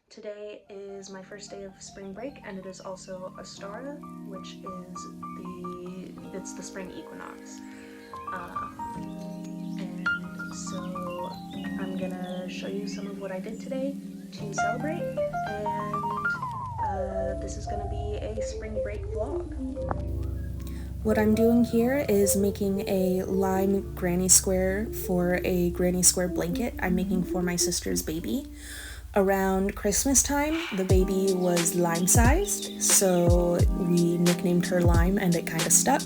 Today is my first day of spring break, and it is also Ostara, which is it's the spring equinox. And so I'm gonna show you some of what I did today to celebrate, and this is gonna be a spring break vlog. What I'm doing here is making a lime granny square for a granny square blanket I'm making for my sister's baby. Around Christmas time, the baby was lime-sized, so we nicknamed her Lime, and it kind of stuck.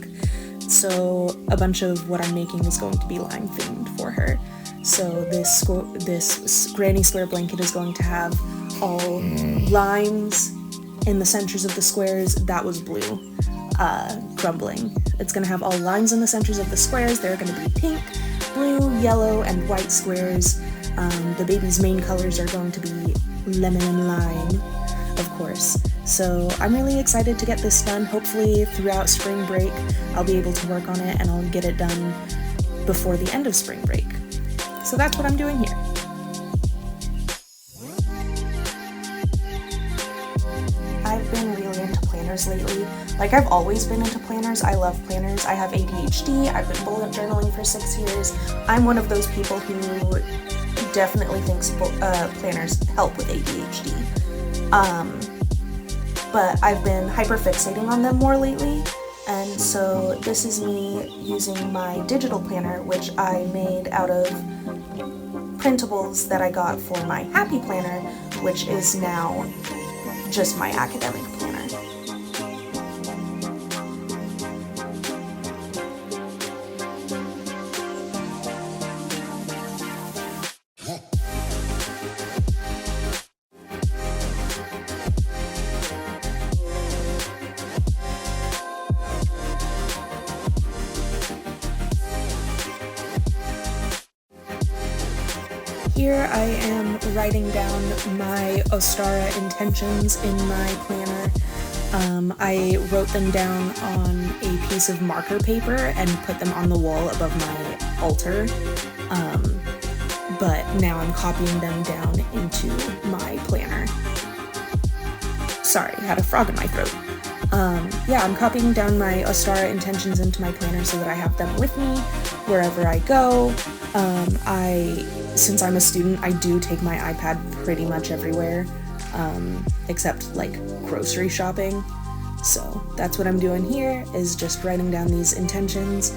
So a bunch of what I'm making is going to be lime-themed for her. So this granny square blanket is going to have all limes in the centers of the squares. That was blue, crumbling. It's going to have all limes in the centers of the squares. They're going to be pink, blue, yellow, and white squares. The baby's main colors are going to be lemon and lime, of course. So I'm really excited to get this done. Hopefully throughout spring break I'll be able to work on it, and I'll get it done before the end of spring break. So that's what I'm doing here. I've been really into planners lately. Like, I've always been into planners. I love planners. I have ADHD. I've been bullet journaling for 6 years. I'm one of those people who definitely thinks planners help with ADHD. But I've been hyperfixating on them more lately, and so this is me using my digital planner, which I made out of printables that I got for my Happy Planner, which is now just my academic planner. Here I am writing down my Ostara intentions in my planner. I wrote them down on a piece of marker paper and put them on the wall above my altar. But now I'm copying them down into my planner. Sorry, I had a frog in my throat. I'm copying down my Ostara intentions into my planner so that I have them with me wherever I go. Since I'm a student, I do take my iPad pretty much everywhere, except like grocery shopping. So that's what I'm doing here, is just writing down these intentions.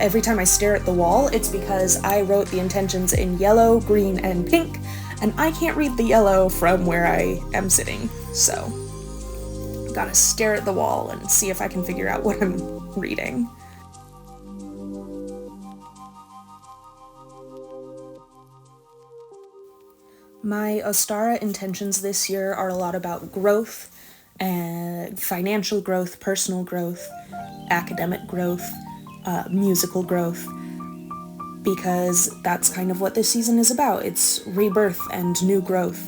Every time I stare at the wall, it's because I wrote the intentions in yellow, green, and pink, and I can't read the yellow from where I am sitting, so gotta stare at the wall and see if I can figure out what I'm reading. My Ostara intentions this year are a lot about growth, and financial growth, personal growth, academic growth, musical growth, because that's kind of what this season is about. It's rebirth and new growth.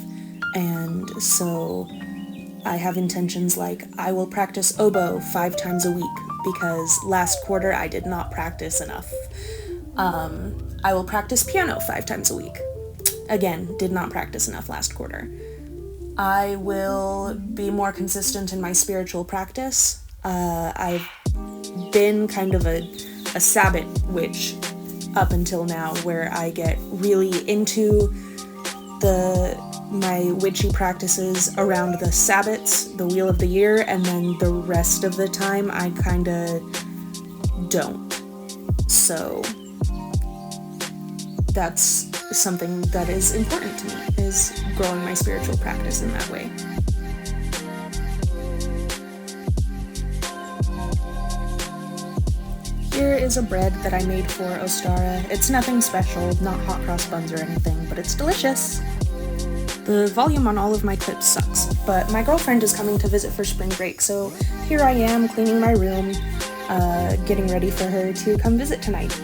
And so I have intentions like, I will practice oboe 5 times a week because last quarter I did not practice enough. I will practice piano 5 times a week. Again, did not practice enough last quarter. I will be more consistent in my spiritual practice. I've been kind of a Sabbath witch up until now, where I get really into my witchy practices around the Sabbats, the wheel of the year, and then the rest of the time I kinda don't. So that's something that is important to me, is growing my spiritual practice in that way. Here is a bread that I made for Ostara. It's nothing special, not hot cross buns or anything, but it's delicious. The volume on all of my clips sucks, but my girlfriend is coming to visit for spring break, so here I am cleaning my room, getting ready for her to come visit tonight.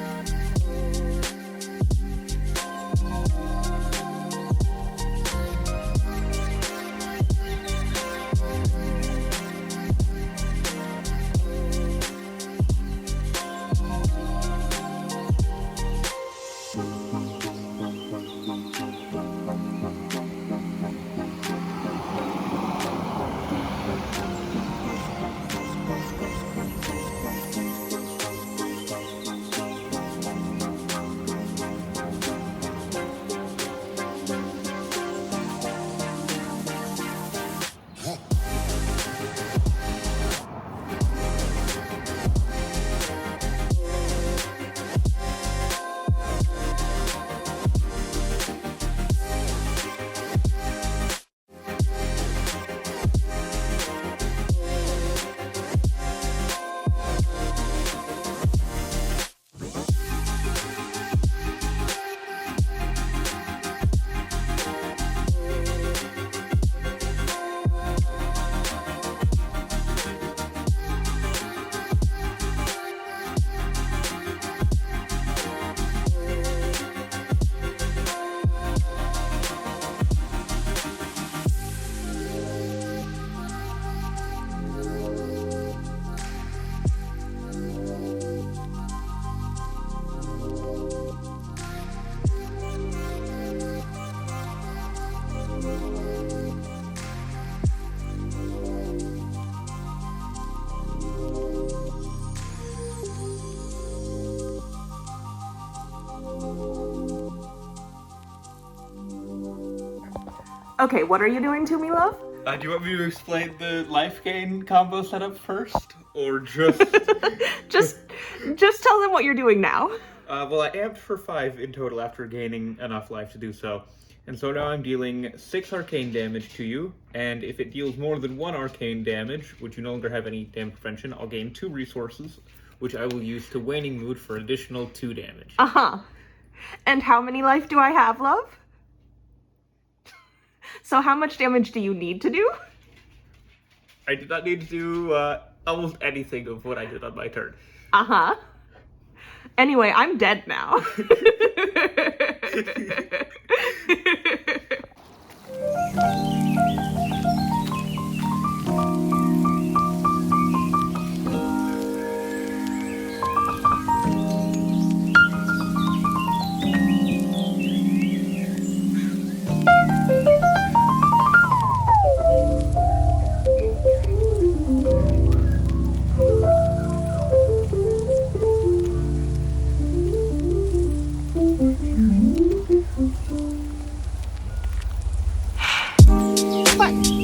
Okay, what are you doing to me, love? Do you want me to explain the life gain combo setup first, or just... just tell them what you're doing now. Well, I amped for 5 in total after gaining enough life to do so. And so now I'm dealing 6 arcane damage to you, and if it deals more than 1 arcane damage, which you no longer have any damage prevention, I'll gain 2 resources, which I will use to Waning Mood for additional 2 damage. Uh-huh. And how many life do I have, love? So how much damage do you need to do? I did not need to do almost anything of what I did on my turn. Uh-huh. Anyway, I'm dead now.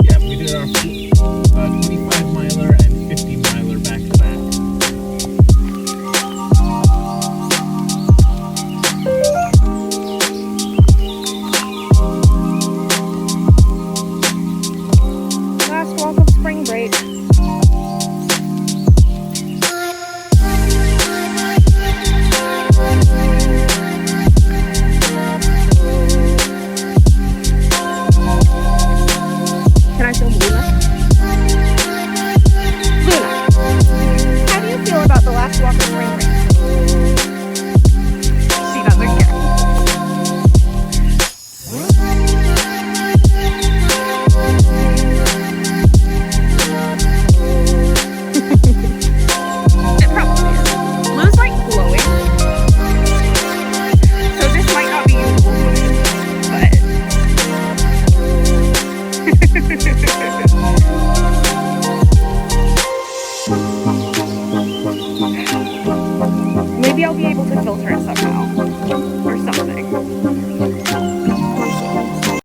Yeah, we did our